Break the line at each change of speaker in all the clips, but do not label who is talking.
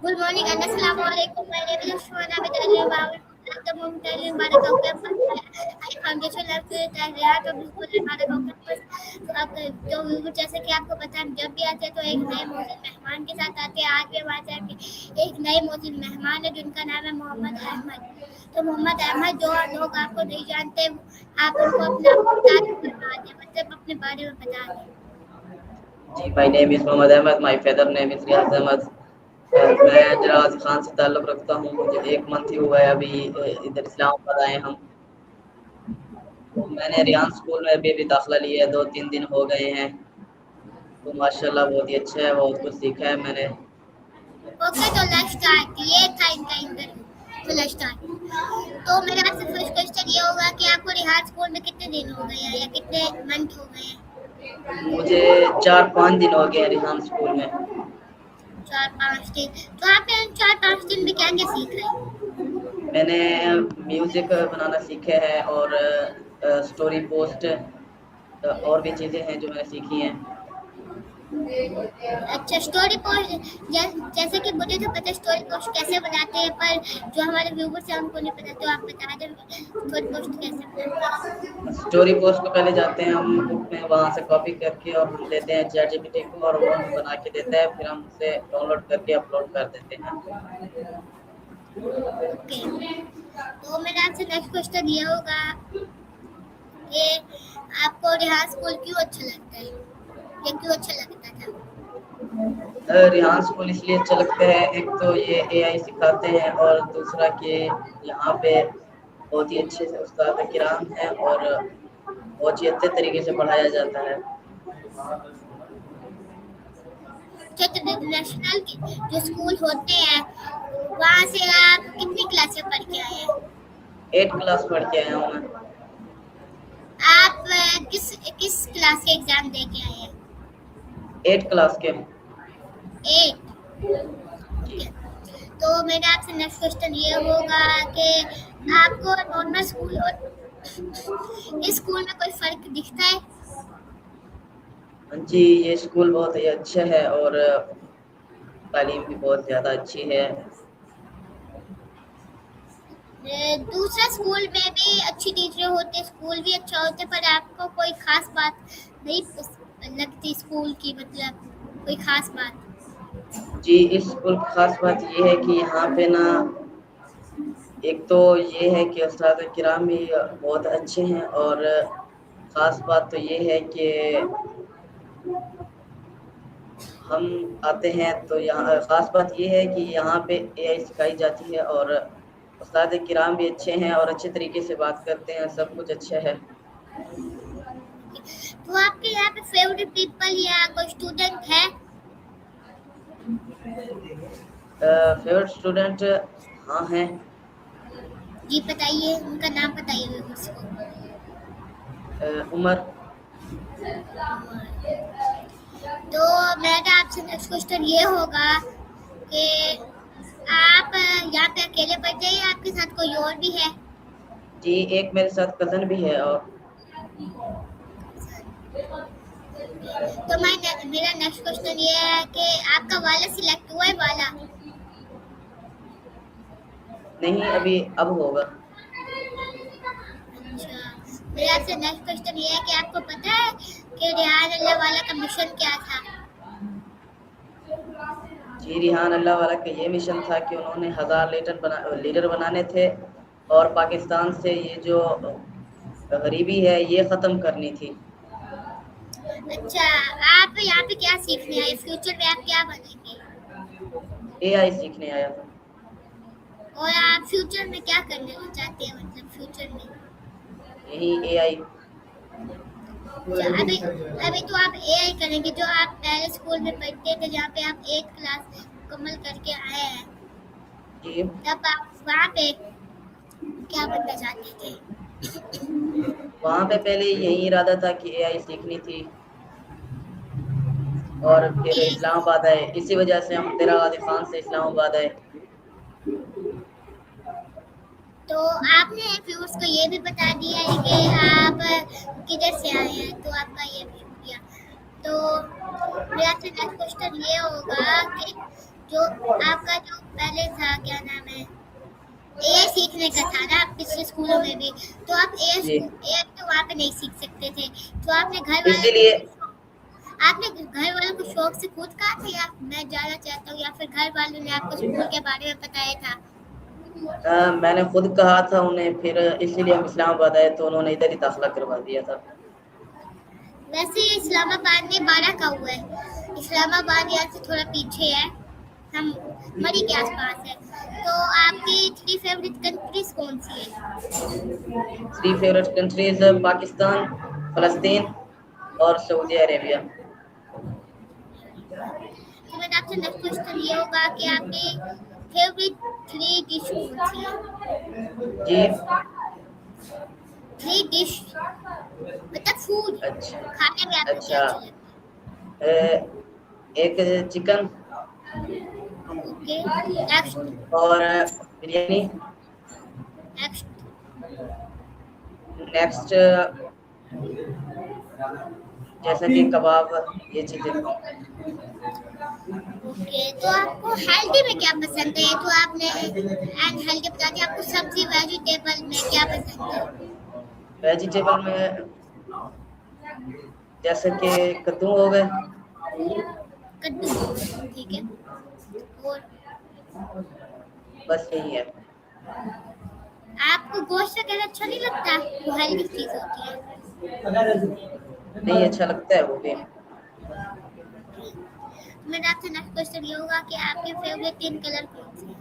Good morning and Assalamualaikum. My name is Shwana Bidali Bawal at the Mumtali Barakau campus. I foundation of the Riyadh of School and Barakau campus. तो अब तो जैसे कि आपको पता है, हम जब भी आते हैं तो एक नए मौजूद मेहमान के साथ आते हैं। आज भी बात है कि एक नए मौजूद मेहमान है जिनका नाम है मोहम्मद अहमद। तो मोहम्मद अहमद, जो लोग आपको नहीं जानते, आप उनको अपना तारीफ करवा दें, मतलब अपने बारे में बता दें।
जी, my name is Mohammad Ahmed, my father name is Riyaz Ahmed. मैं जराज खान से ताल्लुक़ रखता हूँ। मुझे 1 मंथ ही हुआ है अभी इधर इस्लामाबाद आए हम। तो मैंने रियान स्कूल में अभी दाखिला लिया है, 2-3 दिन हो गए हैं। तो माशाल्लाह बहुत ही अच्छा है, बहुत कुछ सीखा है मैंने।
ओके, तो लेट्स स्टार्ट। ये था इनका इंटरव्यू, तो लेट्स स्टार्ट। तो मेरा आपसे फर्स्ट क्वेश्चन ये होगा कि आपको रिहाज स्कूल में कितने दिन हो गए हैं या कितने मंथ हो गए हैं?
मुझे 4-5 दिन हो गए हैं रिहान स्कूल में।
4-5 दिन। तो आपने 4-5 दिन में क्या-क्या सीखा है?
मैंने म्यूज़िक बनाना सीखे हैं और स्टोरी पोस्ट और भी चीज़ें हैं जो मैंने सीखी हैं।
अच्छा, स्टोरी पोस्ट जैसे कि मुझे तो पता है स्टोरी पोस्ट कैसे बनाते हैं, पर जो हमारे व्यूवर्स हैं उनको नहीं पता, तो आप बता दें स्टोरी पोस्ट कैसे बनाते हैं?
स्टोरी पोस्ट को पहले जाते हैं हम बुक में, वहाँ से कॉपी करके और हम देते हैं चैटजीपीटी को और वो हमें बना के देता है, फिर हम उसे डाउनलोड करके अपलोड कर देते हैं।
ओके, तो मेरा आपसे नेक्स्ट क्वेश्चन ये होगा कि आपको रिहाज स्कूल क्यों अच्छा लगता है या क्यों अच्छा लगता था?
रिहान स्कूल इसलिए अच्छा लगता है, एक तो ये एआई सिखाते हैं और दूसरा कि यहाँ पे बहुत ही अच्छे से उस्ताद किराम हैं और बहुत ही अच्छे तरीके से पढ़ाया जाता है।
नेशनल जो स्कूल होते हैं वहाँ से आप कितनी क्लासें पढ़ के आए हैं?
8 क्लास पढ़ के आया हूँ मैं।
आप किस किस क्लास के एग्जाम दे के आए हैं?
8 क्लास के।
8। तो मेरा आपसे नेक्स्ट क्वेश्चन ये होगा कि आपको नॉर्मल स्कूल और इस स्कूल में कोई फर्क दिखता है?
जी, ये स्कूल बहुत ही अच्छा है और तालीम भी बहुत ज़्यादा अच्छी है।
दूसरा स्कूल में भी अच्छी टीचरें होते, स्कूल भी अच्छा होते, पर आपको कोई खास बात नहीं लगती स्कूल की, मतलब कोई खास बात?
जी, इस स्कूल की ख़ास बात ये है कि यहाँ पे ना एक तो ये है कि उस्ताद किराम भी बहुत अच्छे हैं और ख़ास बात तो ये है कि हम आते हैं तो यहाँ ख़ास बात ये है कि यहाँ पे एआई सिखाई जाती है और उस्ताद किराम भी अच्छे हैं और अच्छे तरीके से बात करते हैं, सब कुछ अच्छा है।
तो आपके यहाँ पे फेवरेट पीपल या कोई स्टूडेंट है?
फेवरेट स्टूडेंट हाँ हैं।
जी बताइए, उनका नाम बताइए मुझको।
उमर।
तो मेरा आपसे नेक्स्ट क्वेश्चन ये होगा कि आप यहाँ पे अकेले पढ़ते हैं या आपके साथ कोई और भी है?
जी, एक मेरे साथ कज़न भी है और
तो मेरा नेक्स्ट क्वेश्चन ये है कि आपका वाला सिलेक्ट हुआ है वाला?
नहीं, अभी अब होगा।
अच्छा, मेरा आपसे नेक्स्ट क्वेश्चन ये है कि आपको पता है कि रिहान अल्लाह वाला का मिशन क्या था?
जी, रिहान अल्लाह वाला का ये मिशन था कि उन्होंने 1000 लीडर बनाने थे और पाकिस्तान से ये जो गरीबी है ये ख़त्म करनी थी।
अच्छा, आप यहाँ पे क्या सीखने आए? फ्यूचर में आप क्या बनेंगे?
एआई सीखने आया था।
और आप फ्यूचर में क्या करने चाहते हैं, मतलब फ्यूचर में?
यही एआई।
अभी अभी तो आप एआई करेंगे, जो आप पहले स्कूल में पढ़ते थे जहाँ पे आप 8 क्लास मुकम्मल करके आए हैं,
जी।
तब आप वहाँ पे क्या बनना चाहते थे?
वहाँ पे पहले यही इरादा था कि एआई सीखनी थी और फिर इस्लामाबाद आए, इसी वजह से हम तेरा गाजी खान से इस्लामाबाद आए।
तो आपने व्यूअर्स को ये भी बता दिया है कि आप किधर से आए हैं, तो आपका ये भी शुक्रिया। तो मेरा आपसे नेक्स्ट क्वेश्चन ये होगा कि जो आपका जो पहले था, क्या नाम है, एआई सीखने का था ना पिछले स्कूलों में भी, तो आप
जी,
एआई तो वहाँ पे नहीं सीख सकते थे, तो
इसीलिए
आपने घर वालों को शौक से खुद कहा था या मैं जाना चाहता हूँ, या फिर घर वालों ने आपको स्कूल के बारे में बताया था?
मैंने खुद कहा था उन्हें, फिर इसीलिए हम इस्लामाबाद आए तो उन्होंने इधर ही दाखिला करवा दिया था।
वैसे ये इस्लामाबाद में बारह का हुआ है, इस्लामाबाद यहाँ से थोड़ा पीछे है, हम मरी के आसपास है। तो आपकी 3 फेवरेट कंट्रीज कौन सी है?
3 फेवरेट कंट्रीज पाकिस्तान, फ़लस्तीन और सऊदी अरेबिया।
तो मेरा आपसे नेक्स्ट क्वेश्चन ये होगा कि आपकी फेवरेट 3 डिश कौन सी
जी,
है? 3 डिश मतलब फूड,
अच्छा,
खाने में आपको क्या
अच्छा।
अच्छा लगता है?
एक चिकन
ओके, नेक्स्ट,
और बिरयानी,
नेक्स्ट।
नेक्स्ट जैसे कि कबाब, ये चीज़ें।
ओके, तो आपको हेल्दी में क्या पसंद है? तो आपने अनहेल्दी बता दिया, आपको सब्जी वेजिटेबल में क्या पसंद है?
वेजिटेबल में जैसे कि कद्दू हो गए।
कद्दू, ठीक है। और
बस यही है।
आपको गोश्त वगैरह अच्छा नहीं लगता? वो हेल्दी चीज होती है।
नहीं, अच्छा लगता है वो भी।
मेरा आपसे नेक्स्ट क्वेश्चन ये होगा कि आपके फेवरेट 3 कलर कौन से हैं?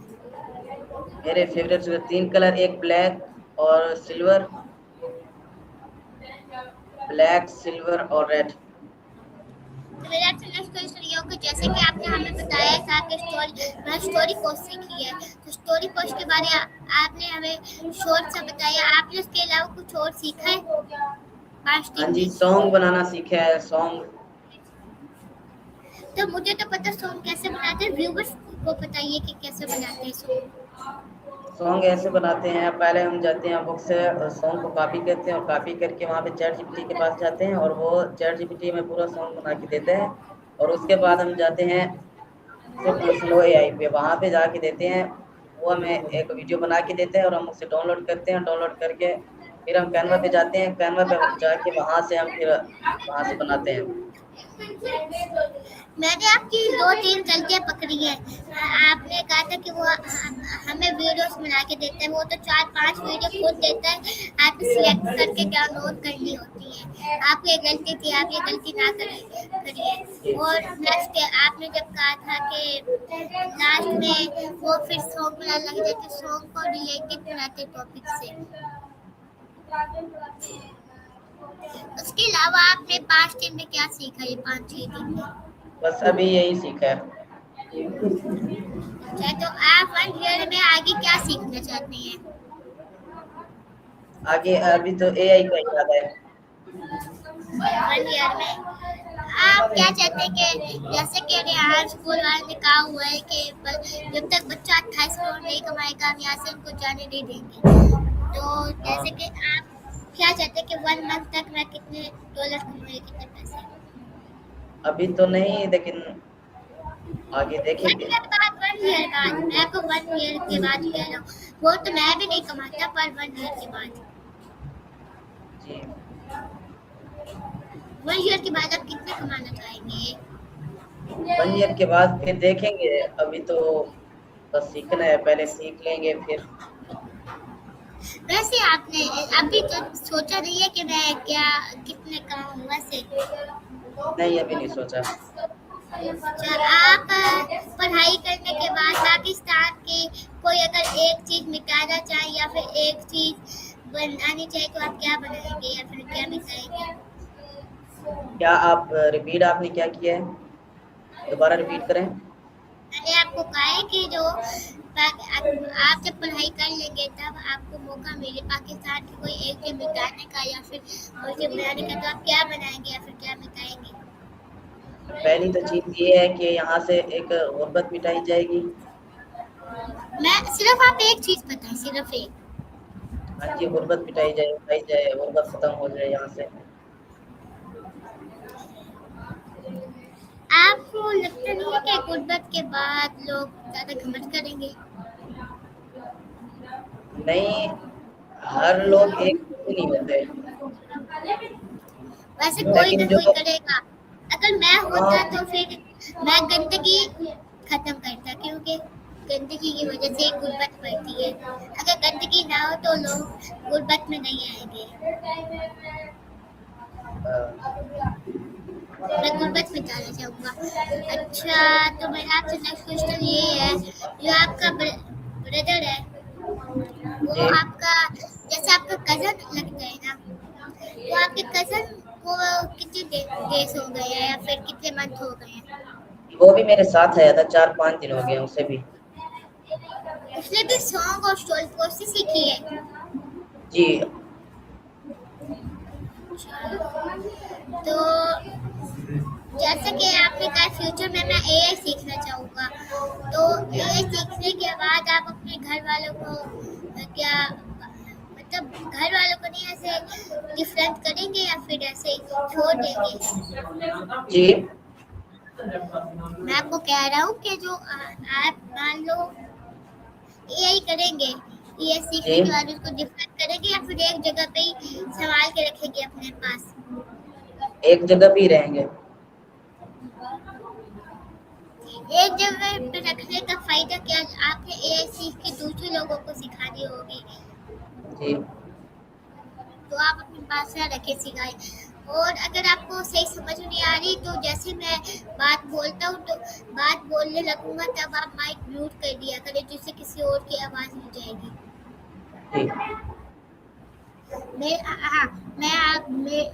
मेरे फेवरेट 3 कलर, एक ब्लैक और सिल्वर, ब्लैक, सिल्वर और रेड।
तो मेरा आपसे नेक्स्ट क्वेश्चन ये होगा, जैसे कि आपने हमें बताया था कि स्टोरी पोस्ट सीखी है, तो स्टोरी पोस्ट के बारे आपने हमें शॉर्ट सा बताया, आपने उसके अलावा कुछ और सीखा है? 5
हाँ
3
जी,
में।
सॉन्ग बनाना सीखा है, सॉन्ग।
तो मुझे तो पता सॉन्ग कैसे बनाते हैं, व्यूवर्स को बताइए कि कैसे बनाते हैं सॉन्ग।
सॉन्ग ऐसे बनाते हैं, पहले हम जाते हैं बुक से सॉन्ग को कॉपी करते हैं और कॉपी करके वहाँ पे चैट जीपीटी के पास जाते हैं और वो चैट जीपीटी में पूरा सॉन्ग बना के देते हैं। और उसके बाद हम जाते हैं सिर्फ स्लो एआई पे, वहाँ पे जाके देते हैं, वो हमें एक वीडियो बना के देते हैं और हम उसे डाउनलोड करते हैं। डाउनलोड करके फिर हम कैनवा पे जाते हैं, कैनवा पे जाके वहाँ से हम फिर वहाँ से बनाते हैं।
मैंने आपकी 2 3 गलतियां पकड़ी है। आपने कहा था कि वो हमें वीडियोस बना के देता है, वो तो 4 5 वीडियो खुद देता है, आपको सिलेक्ट करके डाउनलोड करनी होती है। आपकी एक गलती थी, आप ये गलती ना करिए। और नेक्स्ट आपने जब कहा था कि लास्ट में वो फिर सॉन्ग बनाने लग जाते, सॉन्ग को रिलेटेड बनाते टॉपिक से। उसके अलावा आपने 5 दिन में क्या सीखा, ये 5 6 दिन में?
बस अभी यही सीखा है।
अच्छा, तो आप 1 ईयर में आगे क्या सीखना चाहते हैं?
आगे अभी तो एआई का इरादा है।
1 ईयर में आप क्या चाहते हैं कि जैसे कि यहाँ स्कूल वाले ने कहा हुआ है कि जब तक बच्चा 28 करोड़ नहीं कमाएगा हम यहाँ से उनको जाने नहीं देंगे, तो
हाँ,
जैसे कि आप क्या चाहते हैं कि 1 मंथ तक मैं कितने डॉलर कमाऊंगी, कितने पैसे?
अभी तो नहीं, लेकिन आगे देखेंगे।
1 ईयर बाद, मैं को 1 ईयर के बाद कह रहा हूँ, वो तो मैं भी नहीं कमाता, पर 1 ईयर के बाद।
जी,
1 ईयर के बाद आप कितने कमाना चाहेंगे?
1 ईयर के बाद फिर देखेंगे। अभी तो बस सीखना है, पहले सीख लेंगे फिर।
वैसे आपने अभी तो सोचा नहीं है कि मैं क्या कितने कमाऊँ वैसे?
नहीं, अभी नहीं सोचा।
अच्छा, आप पढ़ाई करने के बाद पाकिस्तान की कोई अगर एक चीज मिटाना चाहे या फिर एक चीज बनानी चाहे, तो आप क्या बनाएंगे या फिर क्या मिटाएंगे?
क्या आप रिपीट, आपने क्या किया है, दोबारा रिपीट करें।
मैंने आपको कहा है कि जो आप जब पढ़ाई कर लेंगे तब आपको मौका मिले पाकिस्तान की कोई एक चीज मिटाने का या फिर कोई चीज बनाने का, तो आप क्या बनाएंगे या फिर क्या मिटाएंगे?
पहली तो चीज ये है कि यहाँ से एक गुर्बत मिटाई जाएगी।
मैं सिर्फ आप एक चीज बताएं, सिर्फ एक।
हाँ जी, गुर्बत मिटाई जाए, गुर्बत खत्म हो जाए यहाँ से।
आपको लगता नहीं है कि गुर्बत के बाद लोग ज्यादा घमंड करेंगे?
नहीं, हर लोग एक जैसे नहीं होते,
वैसे कोई
लेकिन
ना
जो
कोई करेगा। अगर मैं
हाँ
होता तो फिर मैं गंदगी खत्म करता, क्योंकि गंदगी की वजह से गुर्बत बढ़ती है। अगर गंदगी ना हो तो लोग गुर्बत में नहीं आएंगे। मैं गुर्बत में जाना चाहूँगा। अच्छा, तो मेरा आपसे नेक्स्ट क्वेश्चन ये है, जो आपका ब्रदर है वो
जी
आपका जैसे आपका कजन लगता है ना, तो आपके कजन को कितने डेज हो गए हैं या फिर कितने मंथ हो गए हैं?
वो भी मेरे साथ आया था, 4-5 दिन हो गए हैं उसे भी।
उसने भी सॉन्ग और स्टोरी पोस्ट से सीखी है।
जी
तो जैसे कि आपने कहा फ्यूचर में मैं एआई सीखना चाहूँगा, तो
जी
एआई सीखने के बाद आप अपने घर वालों को क्या मतलब घर वालों को नहीं ऐसे डिफरेंट करेंगे या फिर ऐसे ही छोड़ देंगे?
जी
मैं आपको कह रहा हूँ कि जो आप मान लो एआई करेंगे, एआई सीखने
जी
के बाद उसको डिफरेंट करेंगे या फिर एक जगह पे ही संभाल के रखेंगे अपने पास?
एक जगह भी रहेंगे।
एक जगह पे रखने का फायदा क्या? आपने एआई सीख के दूसरे लोगों को सिखानी होगी,
जी
तो आप अपने पास ना रखे सिखाए। और अगर आपको सही समझ नहीं आ रही तो जैसे मैं बात बोलता हूँ तो बात बोलने लगूंगा तब आप माइक म्यूट कर दिया करें, जिससे किसी और की आवाज़ नहीं जाएगी।
जी
हाँ,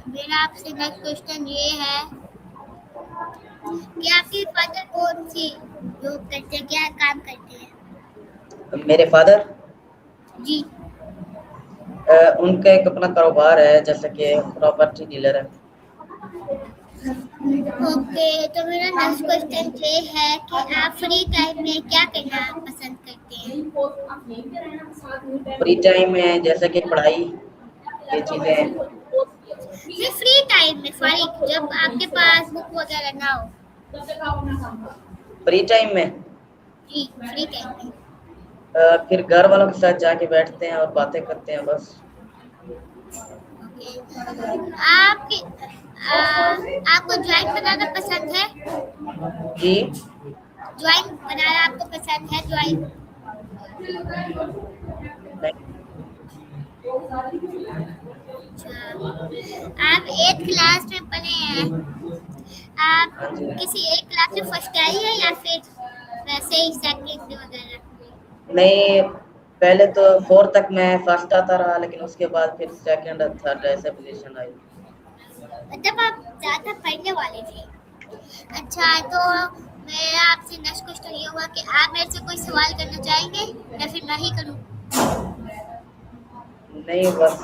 मेरा आपसे नेक्स्ट क्वेश्चन ये है कि आपके फादर कौन सी जॉब करते हैं, क्या काम करते हैं?
मेरे फादर,
जी।
उनका एक अपना कारोबार है, जैसे कि प्रॉपर्टी डीलर है।
ओके, तो मेरा नेक्स्ट क्वेश्चन ये है कि आप फ्री टाइम में क्या करना पसंद करते हैं?
फ्री टाइम में जैसे कि पढ़ाई, ये चीजें।
ये फ्री टाइम में फारिग जब आपके पास बुक वगैरह ना हो।
फ्री टाइम में
जी, फ्री टाइम में।
फिर घर वालों के साथ जाके बैठते हैं और बातें करते हैं बस।
ओके, आपके आपको ड्राइंग बनाना पसंद है?
जी
ड्राइंग बनाना आपको पसंद है? ड्राइंग
नहीं।
अच्छा, आप 8th क्लास में पढ़े हैं, आप
हाँ जी।
किसी एक क्लास में फर्स्ट आई है या फिर वैसे ही सेकंड वगैरह?
नहीं, पहले तो 4 तक मैं फर्स्ट आता रहा, लेकिन उसके बाद फिर सेकंड और थर्ड ऐसे पोजीशन आई।
मतलब आप ज्यादा पढ़ने वाले थे। अच्छा, तो मेरा आपसे नेक्स्ट क्वेश्चन ये हुआ कि आप मेरे से कोई सवाल करना चाहेंगे या फिर मैं ही करूं?
नहीं बस।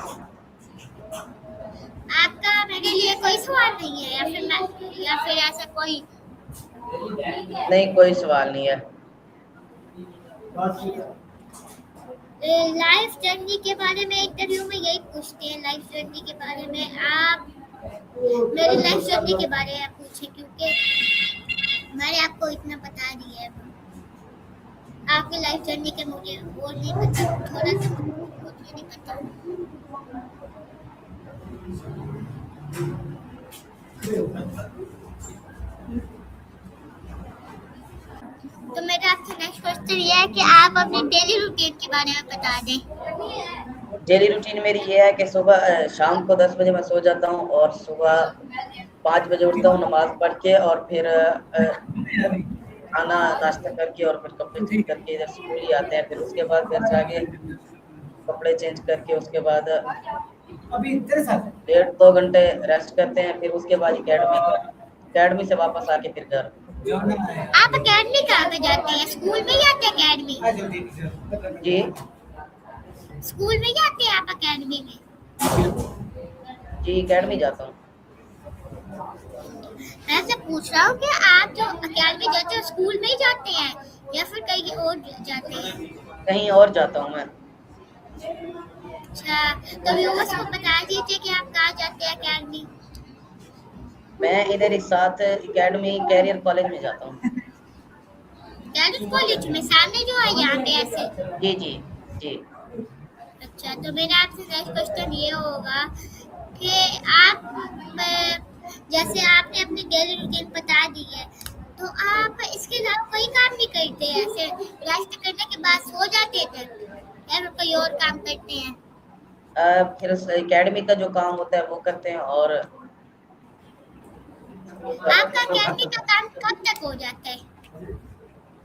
आपका मेरे लिए कोई सवाल नहीं है या फिर ऐसा कोई?
नहीं, कोई सवाल नहीं है।
लाइफ जर्नी के बारे में इंटरव्यू में यही पूछते हैं, लाइफ जर्नी के बारे में। आप मेरी लाइफ जर्नी के बारे में पूछे, क्योंकि मैंने आपको इतना बता दिया है। आपकी लाइफ जर्नी के मुझे वो नहीं पता, थोड़ा सा मुझे नहीं पता। तो मेरा आपसे नेक्स्ट क्वेश्चन ये है कि आप अपने डेली रूटीन के बारे में बता दें।
डेली रूटीन मेरी ये है कि सुबह शाम को 10 बजे मैं सो जाता हूँ और सुबह 5 बजे उठता हूँ नमाज पढ़ के, और फिर खाना नाश्ता करके और फिर कपड़े चेंज करके इधर स्कूल ही आते हैं। फिर उसके बाद घर से आके कपड़े चेंज करके उसके बाद 1.5-2 घंटे रेस्ट करते हैं। फिर उसके बाद एकेडमी से वापस आके फिर घर।
आप अकेडमी कहाँ पे जाते हैं? स्कूल में जाते हैं अकेडमी?
जी
स्कूल में जाते हैं आप अकेडमी में?
जी एकेडमी जाता हूँ।
मैं से पूछ रहा हूँ कि आप जो अकेडमी जाते हैं स्कूल में ही जाते हैं या फिर कहीं और जाते हैं?
कहीं और जाता हूँ मैं।
अच्छा, तो व्यूअर्स को बता दीजिए कि आप कहाँ जाते हैं अकेडमी।
मैं इधर ही साथ एकेडमी कैरियर कॉलेज में जाता हूँ।
कैरियर कॉलेज में सामने जो है यहाँ पे ऐसे।
जी जी जी।
अच्छा, तो मेरा आपसे नेक्स्ट क्वेश्चन ये होगा कि आप जैसे आपने अपनी डेली रूटीन बता दी है, तो आप इसके अलावा कोई काम नहीं करते हैं? ऐसे रेस्ट करने के बाद सो जाते थे या फिर कोई और काम करते हैं?
फिर उस एकेडमी का जो काम होता है वो करते हैं और
आपका अकेडमी का काम कब तक हो जाता है?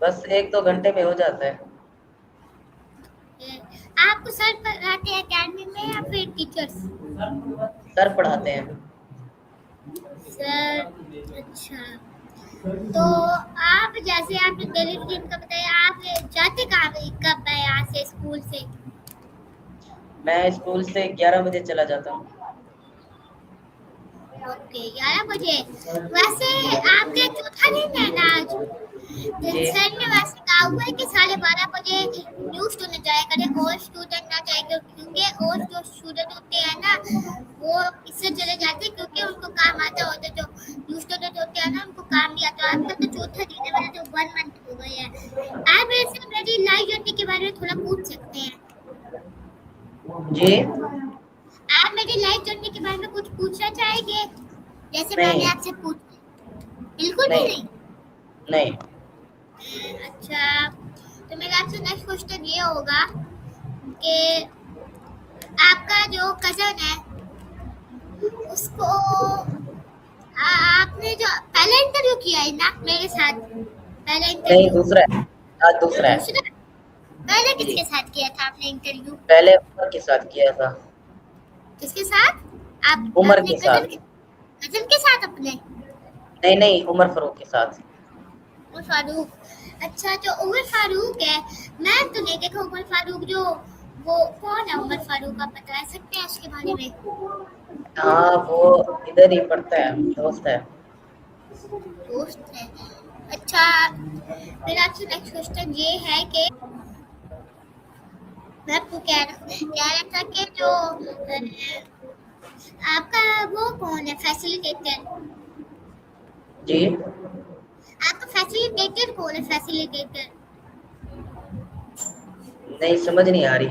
बस 1-2 घंटे में हो जाता है।
आपको सर पढ़ाते हैं अकेडमी में या फिर टीचर्स?
सर पढ़ाते हैं।
सर, अच्छा। तो आप जैसे आपने डेली रूटीन का बताया, आप जाते कब है यहाँ से स्कूल से?
मैं स्कूल से 11 बजे चला जाता हूँ।
ओके, 11 बजे। वैसे आपके चौथा दिन है ना आज?
जी।
सर ने वैसे कहा हुआ है कि 12:30 बजे न्यू स्टूडेंट जाया करें और स्टूडेंट ना जाए, क्योंकि और जो स्टूडेंट होते हैं ना वो इससे चले जाते हैं क्योंकि उनको काम आता होता है। जो न्यू स्टूडेंट होते हैं ना उनको काम नहीं आता। आपका तो चौथा दिन है, मेरा तो 1 मंथ हो गया है। आप मेरे से मेरी लाइफ जर्नी के बारे में थोड़ा पूछ सकते हैं?
जी।
आप मेरी लाइफ जर्नी के बारे में कुछ पूछना चाहेंगे जैसे मैंने
नहीं
आपसे पूछा? बिल्कुल भी
नहीं नहीं।
अच्छा, तो मेरा आपसे नेक्स्ट क्वेश्चन ये होगा कि आपका जो कजन है उसको आपने जो पहला इंटरव्यू किया है ना मेरे साथ, पहला
नहीं,
इंटरव्यू
दूसरा है। आज दूसरा है।
दूसरा, पहले
जी।
किसके साथ किया था आपने इंटरव्यू?
पहले उमर के साथ किया था।
किसके साथ? आप
उमर
अपने
के साथ।
कजन के साथ अपने?
नहीं नहीं, उमर फारूक के साथ।
उमर फारूक। अच्छा, जो उमर फारूक है, मैं तो नहीं देखा उमर फारूक। जो वो कौन है उमर फारूक, आप बता सकते हैं उसके बारे में?
हाँ, वो इधर ही पढ़ता है, दोस्त है।
दोस्त है। अच्छा, मेरा आपसे नेक्स्ट क्वेश्चन ये है कि मैं आपको कह रहा था कि जो आपका वो कौन है फैसिलिटेटर?
जी।
आपका फैसिलिटेटर कौन है? फैसिलिटेटर
नहीं, समझ नहीं आ रही।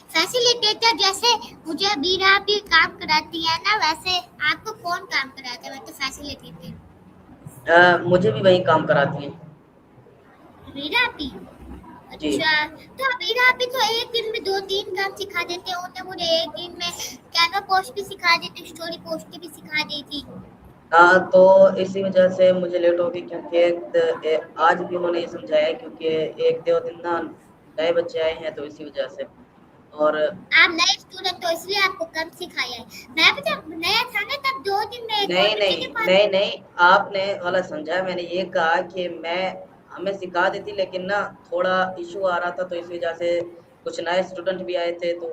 फैसिलिटेटर जैसे मुझे बीरा भी काम कराती है ना, वैसे आपको कौन काम कराता है? मैं तो फैसिलिटेटर।
मुझे भी वही काम कराती हैं।
बीरा भी?
जी।
अच्छा, तो बीरा भी तो एक दिन में 2-3 काम सिखा देते होते। मुझे एक दिन में कैनवा पोस्ट भी सिखा देते, स्टोरी पोस्ट भी सिखा दी थी।
हाँ, तो इसी वजह से मुझे लेट हो गई क्योंकि आज भी उन्होंने ये समझाया है क्योंकि 1-2 दिन ना नए बच्चे आए हैं तो इसी वजह से। और
आप नए स्टूडेंट हो इसलिए आपको कम सिखाया है। मैं भी जब नया था ना तब 2 दिन में एक और
नहीं
बच्चे
नहीं
के पास।
नहीं नहीं, आपने गलत समझा। मैंने ये कहा कि मैं हमें सिखा देती लेकिन ना थोड़ा इशू आ रहा था तो इस वजह से कुछ नए स्टूडेंट भी आए थे तो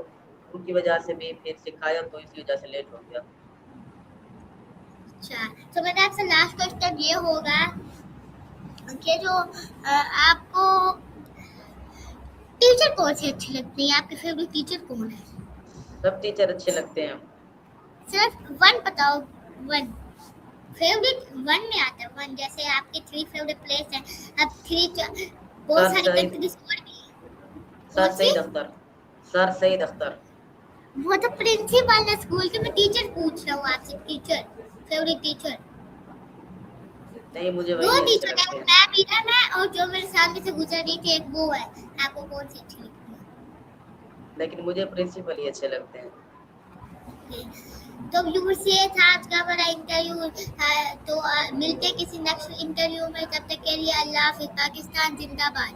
उनकी वजह से भी फिर सिखाया तो इसी वजह से लेट हो गया।
अच्छा, तो मेरा आपसे लास्ट क्वेश्चन ये होगा कि जो आपको टीचर कौन सी अच्छी लगती है? आपके फेवरेट टीचर कौन है?
सब टीचर अच्छे लगते हैं।
सिर्फ 1 बताओ। 1 फेवरेट 1 में आता है 1, जैसे आपके 3 फेवरेट प्लेस हैं। अब 3 बहुत
सर
सारी
सईद
कंट्रीज और भी हैं।
सर
कौन सी?
सईद अख्तर। सर सईद अख्तर।
वो तो प्रिंसिपल है स्कूल के। मैं टीचर पूछ रहा हूँ आपसे, टीचर, फेवरेट टीचर।
नहीं, मुझे
2
वही अच्छे
टीचर
लगते
है,
हैं।
मैं बीरा है और जो मेरे सामने से गुजर रही थी एक वो है। आपको कौन सी अच्छी लगती
लेकिन मुझे प्रिंसिपल ही अच्छे लगते हैं।
है? तो व्यूअर्स, ये था आज का हमारा इंटरव्यू। तो मिलते हैं किसी नेक्स्ट इंटरव्यू में। तब तक के लिए अल्लाह हाफिज़। पाकिस्तान जिंदाबाद।